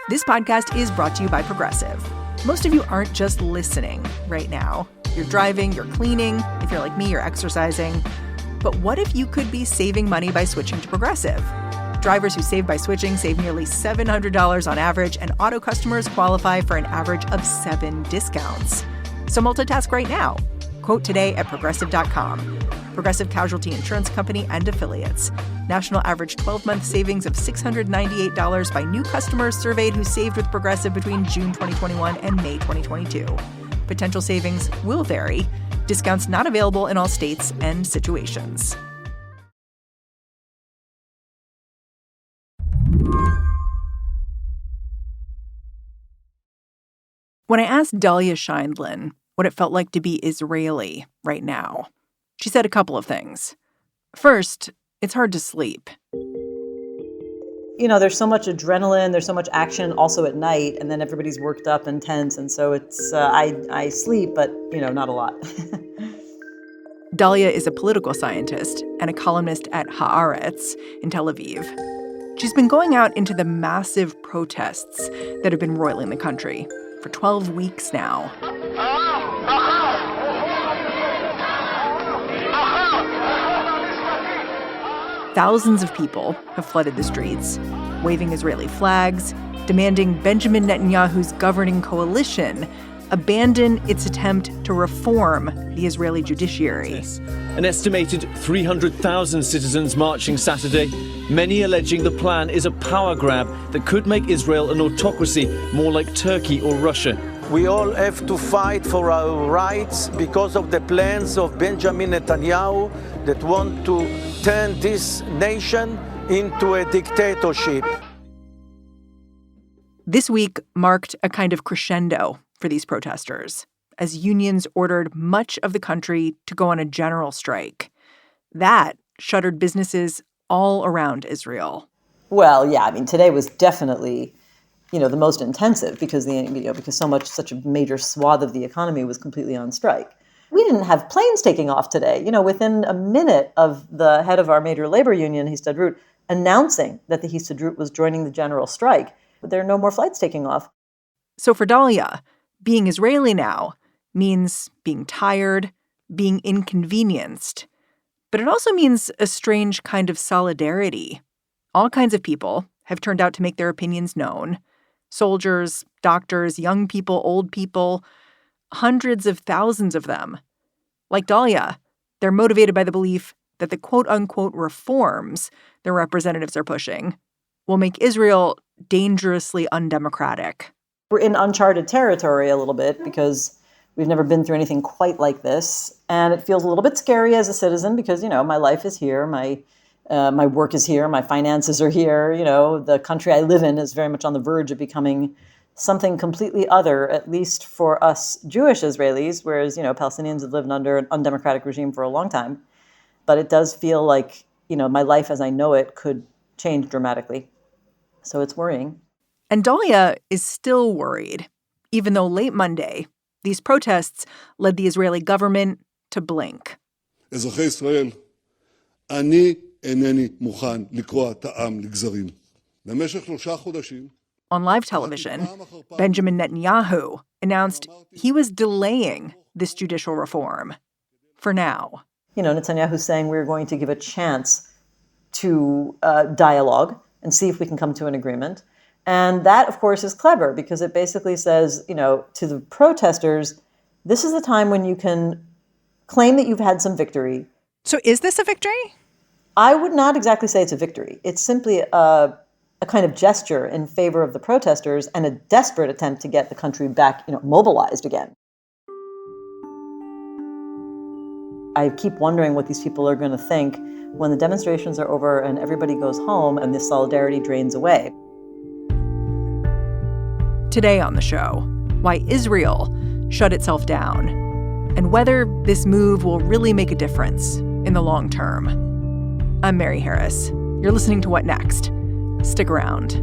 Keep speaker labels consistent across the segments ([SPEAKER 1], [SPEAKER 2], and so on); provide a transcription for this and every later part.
[SPEAKER 1] This podcast is brought to you by Progressive. Most of you aren't just listening right now. You're driving, you're cleaning. If you're like me, you're exercising. But what if you could be saving money by switching to Progressive? Drivers who save by switching save nearly $700 on average, and auto customers qualify for an average of 7 discounts. So multitask right now. Quote today at Progressive.com. Progressive Casualty Insurance Company and Affiliates. National average 12-month savings of $698 by new customers surveyed who saved with Progressive between June 2021 and May 2022. Potential savings will vary. Discounts not available in all states and situations. When I asked Dahlia Scheindlin what it felt like to be Israeli right now, she said a couple of things. First, it's hard to sleep.
[SPEAKER 2] You know, there's so much adrenaline, there's so much action also at night, and then everybody's worked up and tense, and so it's, I sleep, but, not a lot.
[SPEAKER 1] Dahlia is a political scientist and a columnist at Haaretz in Tel Aviv. She's been going out into the massive protests that have been roiling the country for 12 weeks now. Thousands of people have flooded the streets, waving Israeli flags, demanding Benjamin Netanyahu's governing coalition abandon its attempt to reform the Israeli judiciary.
[SPEAKER 3] An estimated 300,000 citizens marching Saturday, many alleging the plan is a power grab that could make Israel an autocracy more like Turkey or Russia.
[SPEAKER 4] We all have to fight for our rights because of the plans of Benjamin Netanyahu that want to turn this nation into a dictatorship.
[SPEAKER 1] This week marked a kind of crescendo for these protesters as unions ordered much of the country to go on a general strike. That shuttered businesses all around Israel.
[SPEAKER 2] Well, yeah, today was definitely, the most intensive because such a major swath of the economy was completely on strike. We didn't have planes taking off today. Within a minute of the head of our major labor union, Histadrut, announcing that the Histadrut was joining the general strike, there are no more flights taking off.
[SPEAKER 1] So for Dahlia, being Israeli now means being tired, being inconvenienced. But it also means a strange kind of solidarity. All kinds of people have turned out to make their opinions known. Soldiers, doctors, young people, old people, hundreds of thousands of them. Like Dahlia, they're motivated by the belief that the quote-unquote reforms their representatives are pushing will make Israel dangerously undemocratic.
[SPEAKER 2] We're in uncharted territory a little bit because we've never been through anything quite like this. And it feels a little bit scary as a citizen because, my life is here, my work is here, my finances are here. The country I live in is very much on the verge of becoming something completely other, at least for us Jewish Israelis, whereas, Palestinians have lived under an undemocratic regime for a long time. But it does feel like, my life as I know it could change dramatically. So it's worrying.
[SPEAKER 1] And Dahlia is still worried, even though late Monday, these protests led the Israeli government to blink.
[SPEAKER 5] אזרחי ישראל, אני אינני מוכן לקרוע את העם לגזרים. במשך 3 חודשים.
[SPEAKER 1] On live television, Benjamin Netanyahu announced he was delaying this judicial reform for now.
[SPEAKER 2] Netanyahu's saying we're going to give a chance to dialogue and see if we can come to an agreement. And that, of course, is clever because it basically says, to the protesters, this is the time when you can claim that you've had some victory.
[SPEAKER 1] So is this a victory?
[SPEAKER 2] I would not exactly say it's a victory. It's simply a kind of gesture in favor of the protesters and a desperate attempt to get the country back, mobilized again. I keep wondering what these people are going to think when the demonstrations are over and everybody goes home and this solidarity drains away.
[SPEAKER 1] Today on the show, why Israel shut itself down and whether this move will really make a difference in the long term. I'm Mary Harris. You're listening to What Next? Stick around.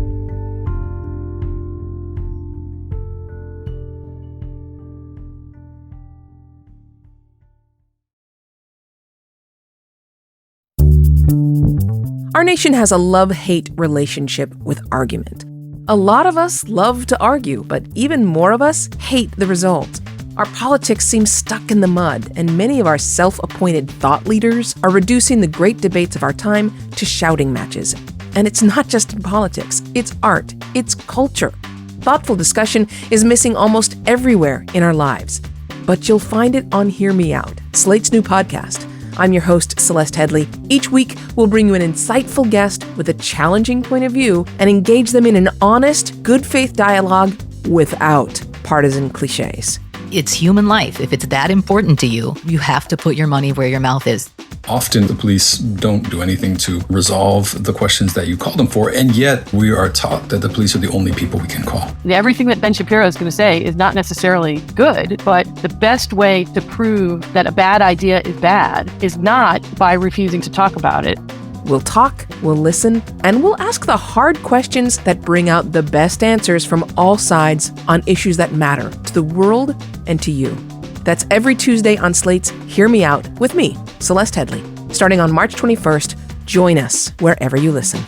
[SPEAKER 6] Our nation has a love-hate relationship with argument. A lot of us love to argue, but even more of us hate the result. Our politics seem stuck in the mud, and many of our self-appointed thought leaders are reducing the great debates of our time to shouting matches. And it's not just in politics, it's art, it's culture. Thoughtful discussion is missing almost everywhere in our lives. But you'll find it on Hear Me Out, Slate's new podcast. I'm your host, Celeste Headlee. Each week, we'll bring you an insightful guest with a challenging point of view and engage them in an honest, good faith dialogue without partisan cliches.
[SPEAKER 7] It's human life. If it's that important to you, you have to put your money where your mouth is.
[SPEAKER 8] Often the police don't do anything to resolve the questions that you call them for, and yet we are taught that the police are the only people we can call.
[SPEAKER 9] Everything that Ben Shapiro is going to say is not necessarily good, but the best way to prove that a bad idea is bad is not by refusing to talk about it.
[SPEAKER 6] We'll talk, we'll listen, and we'll ask the hard questions that bring out the best answers from all sides on issues that matter to the world and to you. That's every Tuesday on Slate's Hear Me Out with me, Celeste Headlee. Starting on March 21st, join us wherever you listen.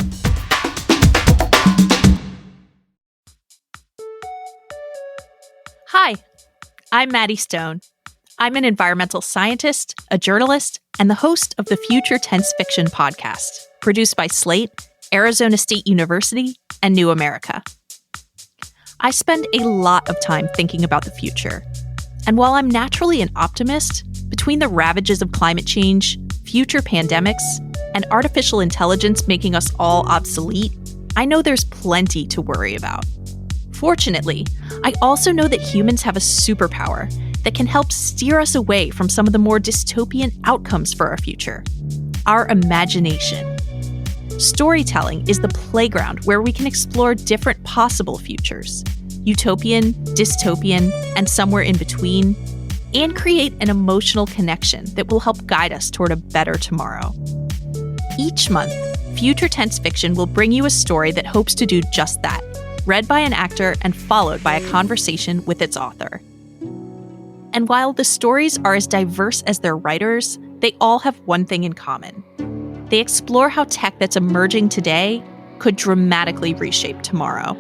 [SPEAKER 10] Hi, I'm Maddie Stone. I'm an environmental scientist, a journalist, and the host of the Future Tense Fiction podcast, produced by Slate, Arizona State University, and New America. I spend a lot of time thinking about the future. And while I'm naturally an optimist, between the ravages of climate change, future pandemics, and artificial intelligence making us all obsolete, I know there's plenty to worry about. Fortunately, I also know that humans have a superpower that can help steer us away from some of the more dystopian outcomes for our future: our imagination. Storytelling is the playground where we can explore different possible futures, utopian, dystopian, and somewhere in between, and create an emotional connection that will help guide us toward a better tomorrow. Each month, Future Tense Fiction will bring you a story that hopes to do just that, read by an actor and followed by a conversation with its author. And while the stories are as diverse as their writers, they all have one thing in common. They explore how tech that's emerging today could dramatically reshape tomorrow.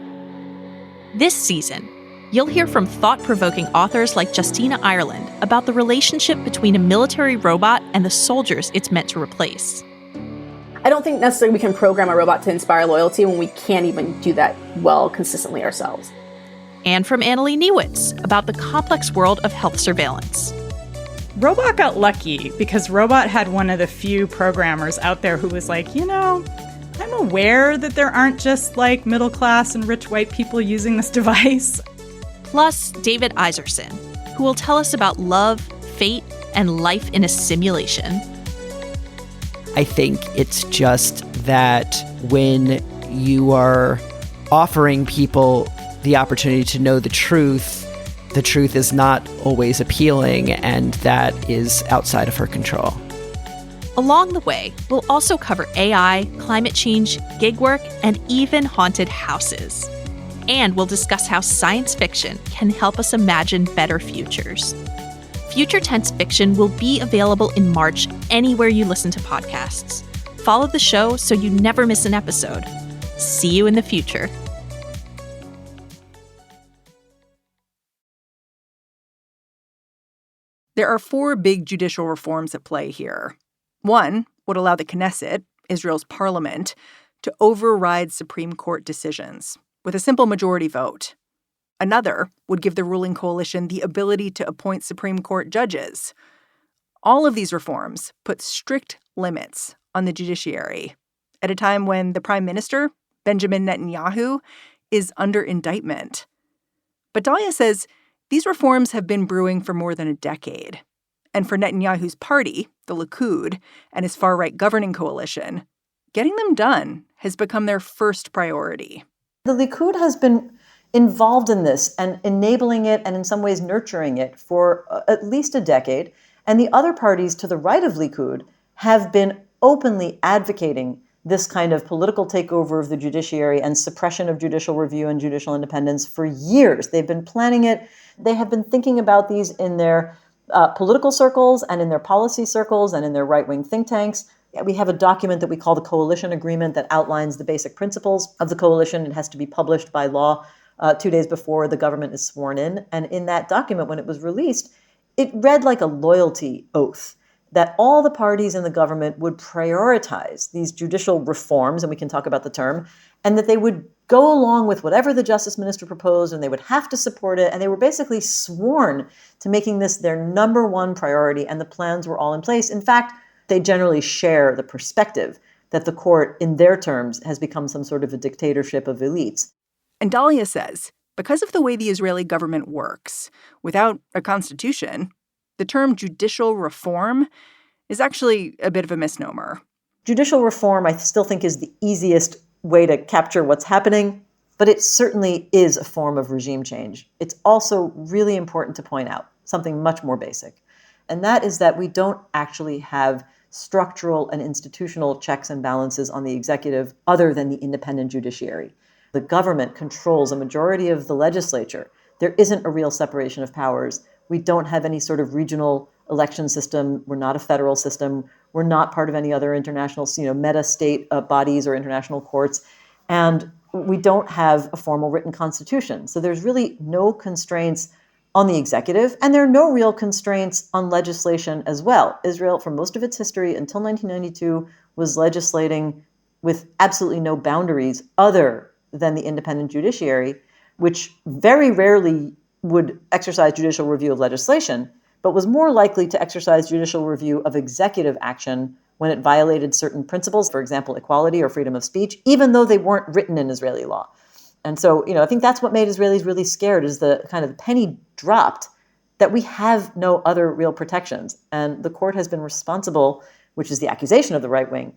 [SPEAKER 10] This season, you'll hear from thought-provoking authors like Justina Ireland about the relationship between a military robot and the soldiers it's meant to replace.
[SPEAKER 11] I don't think necessarily we can program a robot to inspire loyalty when we can't even do that well consistently ourselves.
[SPEAKER 10] And from Annalee Newitz about the complex world of health surveillance.
[SPEAKER 12] Robot got lucky because Robot had one of the few programmers out there who was like, I'm aware that there aren't just like middle class and rich white people using this device.
[SPEAKER 10] Plus, David Iserson, who will tell us about love, fate, and life in a simulation.
[SPEAKER 13] I think it's just that when you are offering people the opportunity to know the truth is not always appealing, and that is outside of her control.
[SPEAKER 10] Along the way, we'll also cover AI, climate change, gig work, and even haunted houses. And we'll discuss how science fiction can help us imagine better futures. Future Tense Fiction will be available in March anywhere you listen to podcasts. Follow the show so you never miss an episode. See you in the future.
[SPEAKER 1] There are 4 big judicial reforms at play here. One would allow the Knesset, Israel's parliament, to override Supreme Court decisions with a simple majority vote. Another would give the ruling coalition the ability to appoint Supreme Court judges. All of these reforms put strict limits on the judiciary at a time when the Prime Minister, Benjamin Netanyahu, is under indictment. But Dahlia says these reforms have been brewing for more than a decade. And for Netanyahu's party, the Likud, and his far-right governing coalition, getting them done has become their first priority.
[SPEAKER 2] The Likud has been involved in this and enabling it and in some ways nurturing it for at least a decade. And the other parties to the right of Likud have been openly advocating this kind of political takeover of the judiciary and suppression of judicial review and judicial independence for years. They've been planning it. They have been thinking about these in their political circles and in their policy circles and in their right-wing think tanks We have a document that we call the coalition agreement that outlines the basic principles of the coalition. It has to be published by law 2 days before the government is sworn in. And in that document, when it was released, it read like a loyalty oath that all the parties in the government would prioritize these judicial reforms, and we can talk about the term, and that they would go along with whatever the justice minister proposed, and they would have to support it. And they were basically sworn to making this their number one priority, and the plans were all in place. In fact, they generally share the perspective that the court, in their terms, has become some sort of a dictatorship of elites.
[SPEAKER 1] And Dahlia says, because of the way the Israeli government works, without a constitution, the term judicial reform is actually a bit of a misnomer.
[SPEAKER 2] Judicial reform, I still think, is the easiest way to capture what's happening, but it certainly is a form of regime change. It's also really important to point out something much more basic, and that is that we don't actually have structural and institutional checks and balances on the executive other than the independent judiciary. The government controls a majority of the legislature. There isn't a real separation of powers. We don't have any sort of regional election system. We're not a federal system. We're not part of any other international, meta-state bodies or international courts. And we don't have a formal written constitution. So there's really no constraints on the executive, and there are no real constraints on legislation as well. Israel, for most of its history until 1992, was legislating with absolutely no boundaries other than the independent judiciary, which very rarely would exercise judicial review of legislation, but was more likely to exercise judicial review of executive action when it violated certain principles, for example, equality or freedom of speech, even though they weren't written in Israeli law. And so, I think that's what made Israelis really scared, is the kind of penny dropped that we have no other real protections. And the court has been responsible, which is the accusation of the right wing,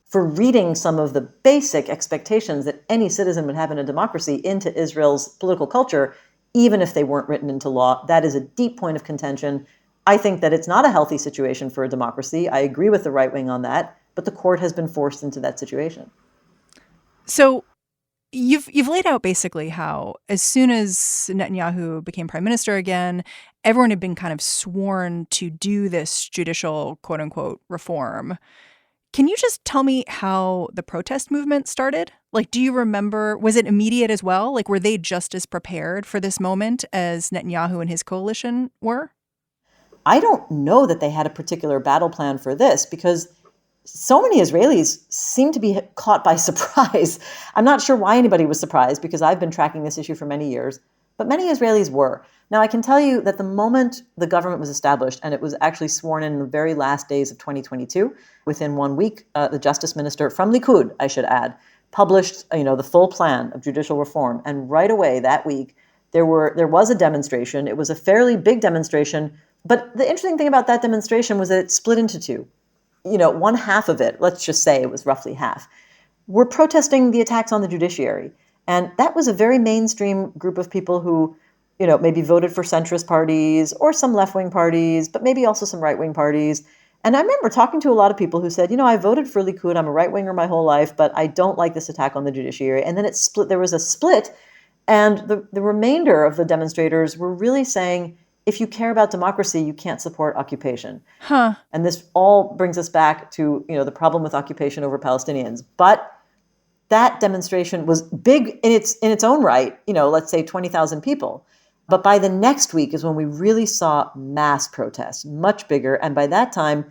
[SPEAKER 2] for reading some of the basic expectations that any citizen would have in a democracy into Israel's political culture, even if they weren't written into law. That is a deep point of contention. I think that it's not a healthy situation for a democracy. I agree with the right wing on that, but the court has been forced into that situation.
[SPEAKER 1] So you've laid out basically how as soon as Netanyahu became prime minister again, everyone had been kind of sworn to do this judicial, quote unquote, reform. Can you just tell me how the protest movement started? Like, do you remember, was it immediate as well? Like, were they just as prepared for this moment as Netanyahu and his coalition were?
[SPEAKER 2] I don't know that they had a particular battle plan for this, because so many Israelis seem to be caught by surprise. I'm not sure why anybody was surprised, because I've been tracking this issue for many years, but many Israelis were. Now, I can tell you that the moment the government was established, and it was actually sworn in the very last days of 2022, within 1 week, the justice minister from Likud, I should add, published, the full plan of judicial reform. And right away that week, there was a demonstration. It was a fairly big demonstration. But the interesting thing about that demonstration was that it split into two. One half of it, let's just say it was roughly half, were protesting the attacks on the judiciary. And that was a very mainstream group of people who, maybe voted for centrist parties or some left-wing parties, but maybe also some right-wing parties. And I remember talking to a lot of people who said, I voted for Likud, I'm a right-winger my whole life, but I don't like this attack on the judiciary. And then it split. There was a split, and the remainder of the demonstrators were really saying, if you care about democracy, you can't support occupation. And this all brings us back to, the problem with occupation over Palestinians. But that demonstration was big in its own right, let's say 20,000 people. But by the next week is when we really saw mass protests, much bigger. And by that time,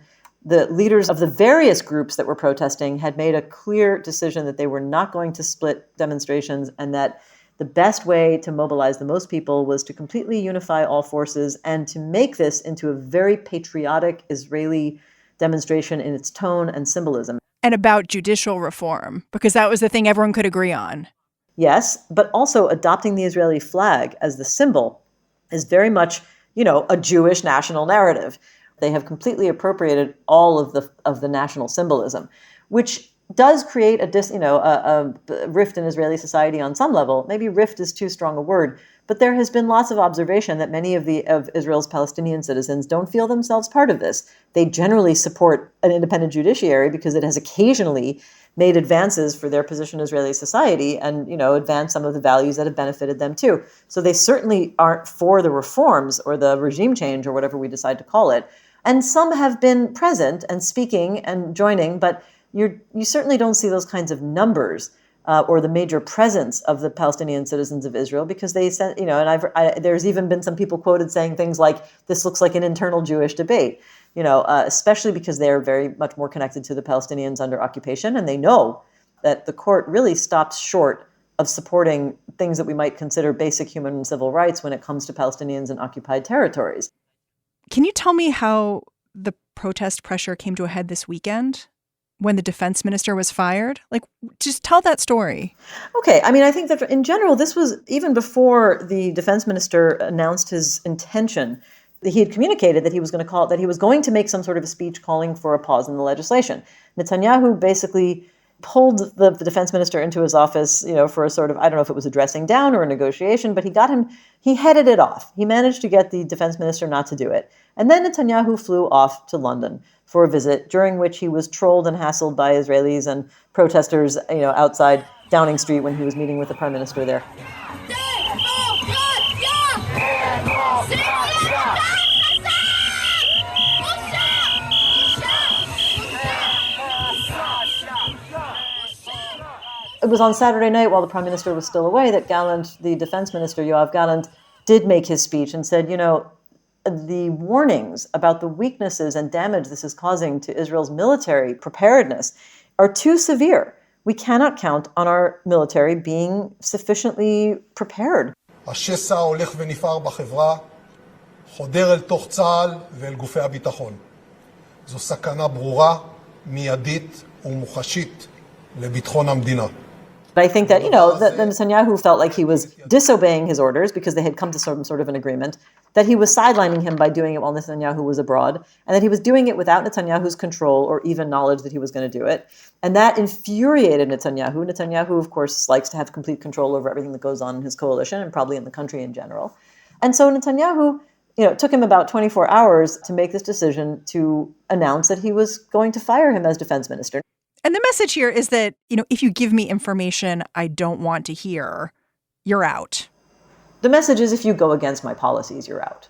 [SPEAKER 2] the leaders of the various groups that were protesting had made a clear decision that they were not going to split demonstrations, and that the best way to mobilize the most people was to completely unify all forces and to make this into a very patriotic Israeli demonstration in its tone and symbolism.
[SPEAKER 1] And about judicial reform, because that was the thing everyone could agree on.
[SPEAKER 2] Yes, but also adopting the Israeli flag as the symbol is very much, a Jewish national narrative. They have completely appropriated all of the national symbolism, which does create a rift in Israeli society on some level. Maybe rift is too strong a word, but there has been lots of observation that many of Israel's Palestinian citizens don't feel themselves part of this. They generally support an independent judiciary because it has occasionally made advances for their position in Israeli society and, advanced some of the values that have benefited them too. So they certainly aren't for the reforms or the regime change or whatever we decide to call it. And some have been present and speaking and joining, but you certainly don't see those kinds of numbers or the major presence of the Palestinian citizens of Israel, because they said, and there's even been some people quoted saying things like, this looks like an internal Jewish debate, especially because they're very much more connected to the Palestinians under occupation, and they know that the court really stops short of supporting things that we might consider basic human and civil rights when it comes to Palestinians in occupied territories.
[SPEAKER 1] Can you tell me how the protest pressure came to a head this weekend when the defense minister was fired? Like, just tell that story.
[SPEAKER 2] Okay. I mean, I think that in general, this was even before the defense minister announced his intention. He had communicated that he was going to make some sort of a speech calling for a pause in the legislation. Netanyahu basically pulled the defense minister into his office, for a sort of, I don't know if it was a dressing down or a negotiation, but he headed it off. He managed to get the defense minister not to do it. And then Netanyahu flew off to London for a visit, during which he was trolled and hassled by Israelis and protesters, outside Downing Street when he was meeting with the prime minister there. It was on Saturday night, while the prime minister was still away, that Gallant, the defense minister, Yoav Gallant, did make his speech and said, the warnings about the weaknesses and damage this is causing to Israel's military preparedness are too severe. We cannot count on our military being sufficiently prepared.
[SPEAKER 14] השסע הולך ונפער בחברה, חודר אל תוך צה"ל ואל גופי הביטחון. זו סכנה ברורה, מיידית ומוחשית לביטחון המדינה.
[SPEAKER 2] But I think that, that Netanyahu felt like he was disobeying his orders because they had come to some sort of an agreement, that he was sidelining him by doing it while Netanyahu was abroad, and that he was doing it without Netanyahu's control or even knowledge that he was going to do it. And that infuriated Netanyahu. Netanyahu, of course, likes to have complete control over everything that goes on in his coalition and probably in the country in general. And so Netanyahu, it took him about 24 hours to make this decision to announce that he was going to fire him as defense minister.
[SPEAKER 1] And the message here is that, if you give me information I don't want to hear, you're out.
[SPEAKER 2] The message is, if you go against my policies, you're out.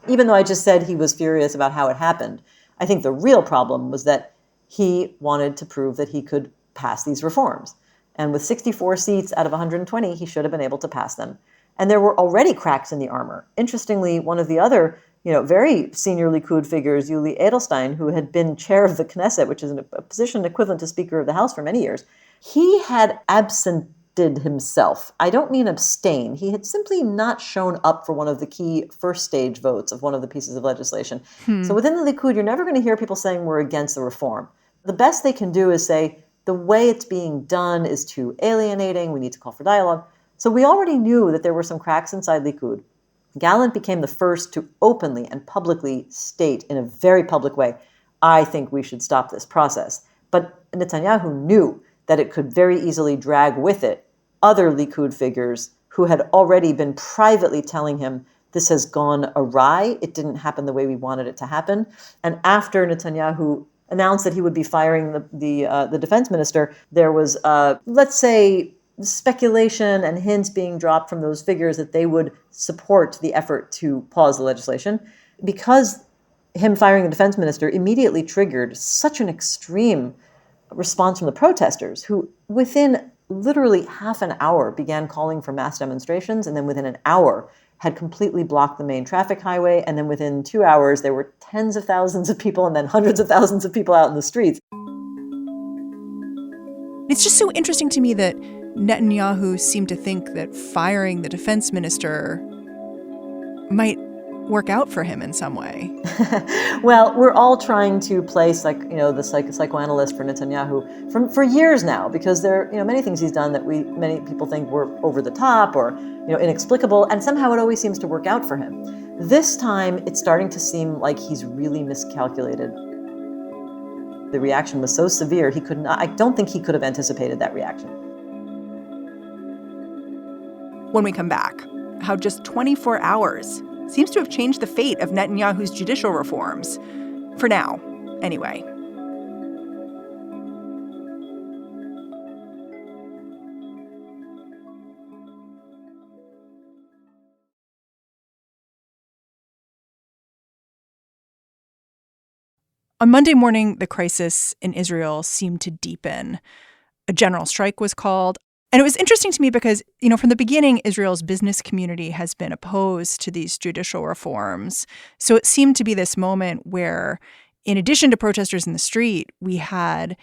[SPEAKER 2] Even though I just said he was furious about how it happened, I think the real problem was that he wanted to prove that he could pass these reforms. And with 64 seats out of 120, he should have been able to pass them. And there were already cracks in the armor. Interestingly, one of the other very senior Likud figures, Yuli Edelstein, who had been chair of the Knesset, which is a position equivalent to Speaker of the House for many years, he had absented himself. I don't mean abstain. He had simply not shown up for one of the key first stage votes of one of the pieces of legislation. So within the Likud, you're never going to hear people saying we're against the reform. The best they can do is say the way it's being done is too alienating. We need to call for dialogue. So we already knew that there were some cracks inside Likud. Gallant became the first to openly and publicly state in a very public way, I think we should stop this process. But Netanyahu knew that it could very easily drag with it other Likud figures who had already been privately telling him this has gone awry. It didn't happen the way we wanted it to happen. And after Netanyahu announced that he would be firing the defense minister, there was, let's say, speculation and hints being dropped from those figures that they would support the effort to pause the legislation, because him firing the defense minister immediately triggered such an extreme response from the protesters, who within literally half an hour began calling for mass demonstrations, and then within an hour had completely blocked the main traffic highway, and then within 2 hours there were tens of thousands of people and then hundreds of thousands of people out in the streets.
[SPEAKER 1] It's just so interesting to me that Netanyahu seemed to think that firing the defense minister might work out for him in some way.
[SPEAKER 2] Well, we're all trying to play the psychoanalyst for Netanyahu for years now, because there are many things he's done that many people think were over the top or inexplicable, and somehow it always seems to work out for him. This time, it's starting to seem like he's really miscalculated. The reaction was so severe, I don't think he could have anticipated that reaction.
[SPEAKER 1] When we come back, how just 24 hours seems to have changed the fate of Netanyahu's judicial reforms. For now, anyway. On Monday morning, the crisis in Israel seemed to deepen. A general strike was called. And it was interesting to me because, from the beginning, Israel's business community has been opposed to these judicial reforms. So it seemed to be this moment where, in addition to protesters in the street, we had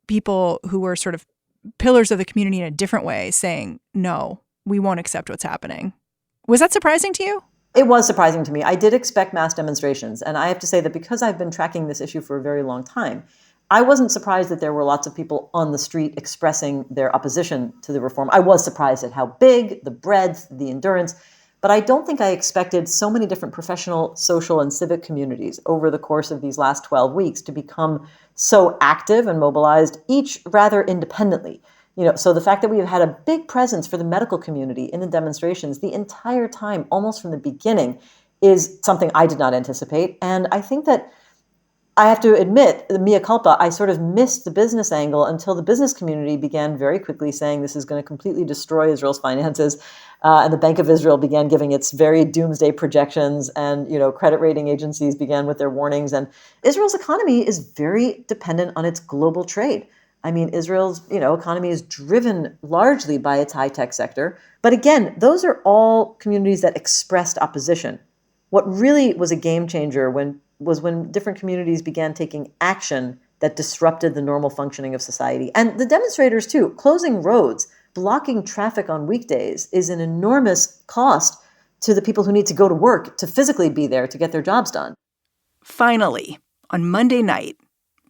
[SPEAKER 1] people who were sort of pillars of the community in a different way saying, no, we won't accept what's happening. Was that surprising to you?
[SPEAKER 2] It was surprising to me. I did expect mass demonstrations. And I have to say that because I've been tracking this issue for a very long time, I wasn't surprised that there were lots of people on the street expressing their opposition to the reform. I was surprised at how big, the breadth, the endurance, but I don't think I expected so many different professional, social, and civic communities over the course of these last 12 weeks to become so active and mobilized, each rather independently. So the fact that we have had a big presence for the medical community in the demonstrations the entire time, almost from the beginning, is something I did not anticipate. And I think that I have to admit, the mea culpa, I sort of missed the business angle until the business community began very quickly saying this is going to completely destroy Israel's finances. And the Bank of Israel began giving its very doomsday projections, and, credit rating agencies began with their warnings. And Israel's economy is very dependent on its global trade. I mean, Israel's, economy is driven largely by its high-tech sector. But again, those are all communities that expressed opposition. What really was a game changer was when different communities began taking action that disrupted the normal functioning of society. And the demonstrators, too, closing roads, blocking traffic on weekdays is an enormous cost to the people who need to go to work, to physically be there, to get their jobs done.
[SPEAKER 1] Finally, on Monday night,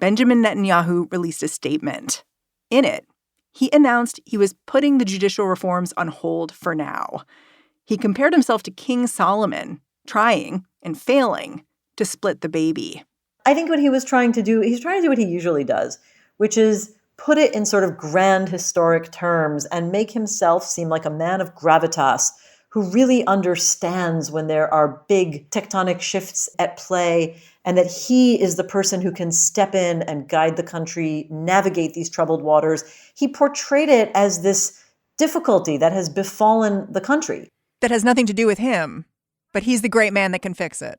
[SPEAKER 1] Benjamin Netanyahu released a statement. In it, he announced he was putting the judicial reforms on hold for now. He compared himself to King Solomon, trying and failing to split the baby.
[SPEAKER 2] I think what he was trying to do, he's trying to do what he usually does, which is put it in sort of grand historic terms and make himself seem like a man of gravitas who really understands when there are big tectonic shifts at play, and that he is the person who can step in and guide the country, navigate these troubled waters. He portrayed it as this difficulty that has befallen the country.
[SPEAKER 1] That has nothing to do with him, but he's the great man that can fix it.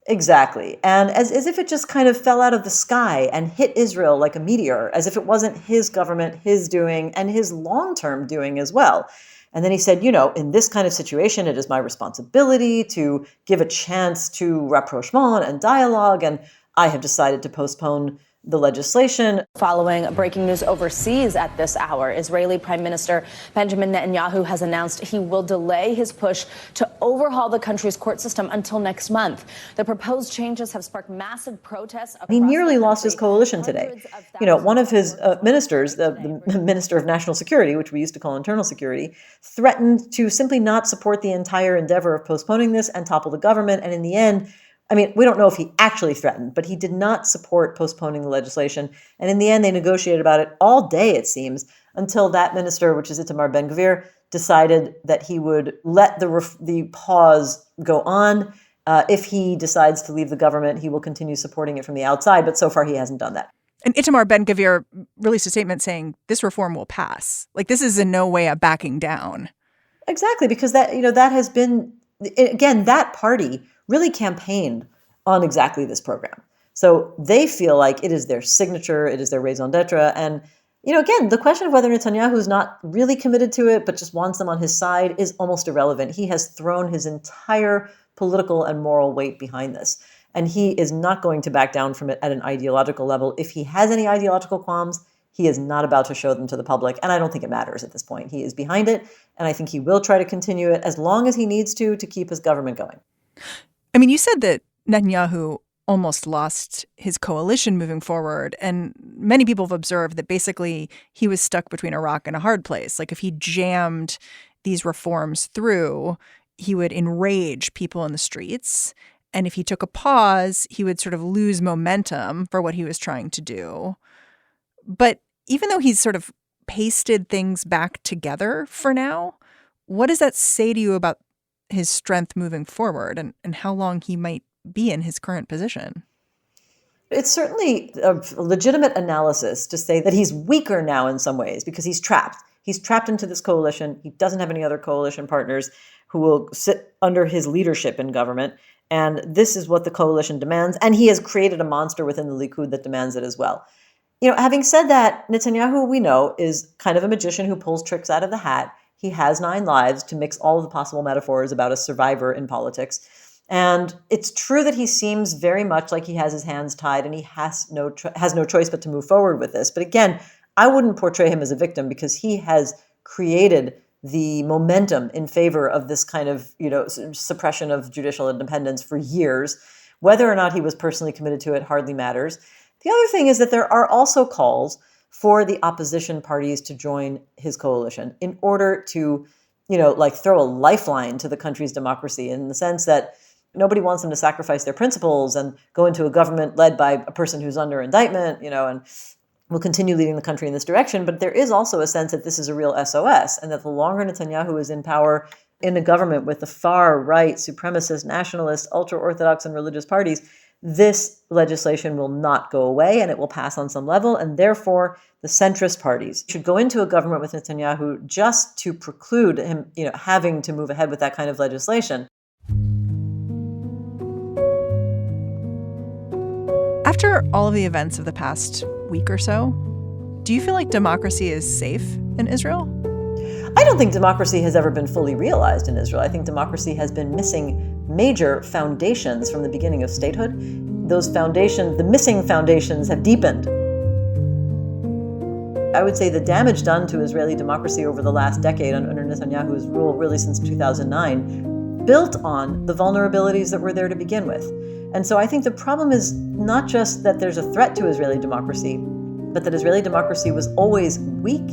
[SPEAKER 2] Exactly. And as if it just kind of fell out of the sky and hit Israel like a meteor, as if it wasn't his government, his doing, and his long-term doing as well. And then he said, in this kind of situation, it is my responsibility to give a chance to rapprochement and dialogue, and I have decided to postpone the legislation.
[SPEAKER 15] Following breaking news overseas at this hour, Israeli Prime Minister Benjamin Netanyahu has announced he will delay his push to overhaul the country's court system until next month. The proposed changes have sparked massive protests.
[SPEAKER 2] He nearly lost his coalition today. One of his ministers, the Minister of National Security, which we used to call Internal Security, threatened to simply not support the entire endeavor of postponing this and topple the government. And in the end, we don't know if he actually threatened, but he did not support postponing the legislation. And in the end, they negotiated about it all day, it seems, until that minister, which is Itamar Ben-Gvir, decided that he would let the pause go on. If he decides to leave the government, he will continue supporting it from the outside. But so far, he hasn't done that.
[SPEAKER 1] And Itamar Ben-Gvir released a statement saying this reform will pass. Like, this is in no way a backing down.
[SPEAKER 2] Exactly, because that has been, again, that party really campaigned on exactly this program. So they feel like it is their signature, it is their raison d'etre. And, again, the question of whether Netanyahu is not really committed to it, but just wants them on his side is almost irrelevant. He has thrown his entire political and moral weight behind this. And he is not going to back down from it at an ideological level. If he has any ideological qualms, he is not about to show them to the public. And I don't think it matters at this point. He is behind it. And I think he will try to continue it as long as he needs to keep his government going.
[SPEAKER 1] You said that Netanyahu almost lost his coalition moving forward. And many people have observed that basically he was stuck between a rock and a hard place. Like, if he jammed these reforms through, he would enrage people in the streets. And if he took a pause, he would sort of lose momentum for what he was trying to do. But even though he's sort of pasted things back together for now, what does that say to you about his strength moving forward and how long he might be in his current position?
[SPEAKER 2] It's certainly a legitimate analysis to say that he's weaker now in some ways because he's trapped. He's trapped into this coalition. He doesn't have any other coalition partners who will sit under his leadership in government. And this is what the coalition demands. And he has created a monster within the Likud that demands it as well. Having said that, Netanyahu, we know, is kind of a magician who pulls tricks out of the hat. He has 9 lives, to mix all of the possible metaphors about a survivor in politics. And it's true that he seems very much like he has his hands tied and he has no choice but to move forward with this. But again, I wouldn't portray him as a victim because he has created the momentum in favor of this kind of, suppression of judicial independence for years. Whether or not he was personally committed to it hardly matters. The other thing is that there are also calls for the opposition parties to join his coalition in order to, throw a lifeline to the country's democracy, in the sense that nobody wants them to sacrifice their principles and go into a government led by a person who's under indictment, and will continue leading the country in this direction. But there is also a sense that this is a real SOS, and that the longer Netanyahu is in power in a government with the far right, supremacist, nationalist, ultra-Orthodox, and religious parties, this legislation will not go away and it will pass on some level. And therefore, the centrist parties should go into a government with Netanyahu just to preclude him, having to move ahead with that kind of legislation.
[SPEAKER 1] After all of the events of the past week or so, do you feel like democracy is safe in Israel?
[SPEAKER 2] I don't think democracy has ever been fully realized in Israel. I think democracy has been missing major foundations from the beginning of statehood. Those foundations, the missing foundations, have deepened. I would say the damage done to Israeli democracy over the last decade under Netanyahu's rule, really since 2009, built on the vulnerabilities that were there to begin with. And so I think the problem is not just that there's a threat to Israeli democracy, but that Israeli democracy was always weak,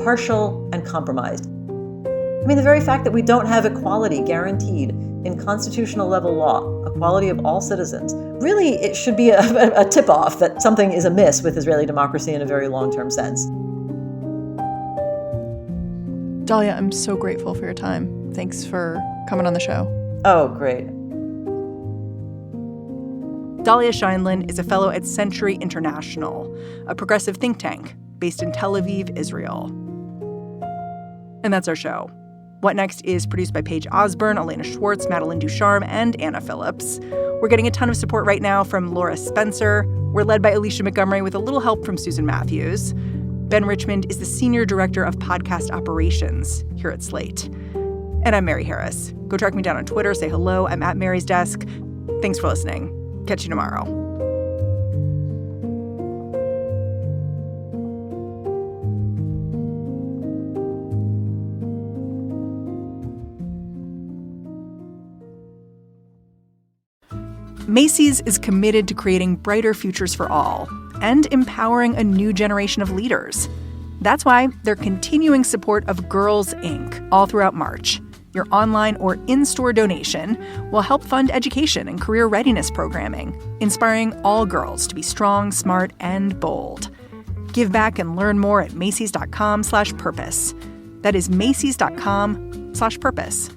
[SPEAKER 2] partial, and compromised. The very fact that we don't have equality guaranteed in constitutional level law, equality of all citizens, really it should be a tip-off that something is amiss with Israeli democracy in a very long-term sense.
[SPEAKER 1] Dahlia, I'm so grateful for your time. Thanks for coming on the show.
[SPEAKER 2] Oh, great.
[SPEAKER 1] Dahlia Scheindlin is a fellow at Century International, a progressive think tank based in Tel Aviv, Israel. And that's our show. What Next is produced by Paige Osborne, Elena Schwartz, Madeline Ducharme, and Anna Phillips. We're getting a ton of support right now from Laura Spencer. We're led by Alicia Montgomery with a little help from Susan Matthews. Ben Richmond is the Senior Director of Podcast Operations here at Slate. And I'm Mary Harris. Go track me down on Twitter, say hello. I'm at Mary's Desk. Thanks for listening. Catch you tomorrow. Macy's is committed to creating brighter futures for all and empowering a new generation of leaders. That's why they're continuing support of Girls Inc. all throughout March. Your online or in-store donation will help fund education and career readiness programming, inspiring all girls to be strong, smart, and bold. Give back and learn more at Macys.com/purpose. That is Macys.com/purpose.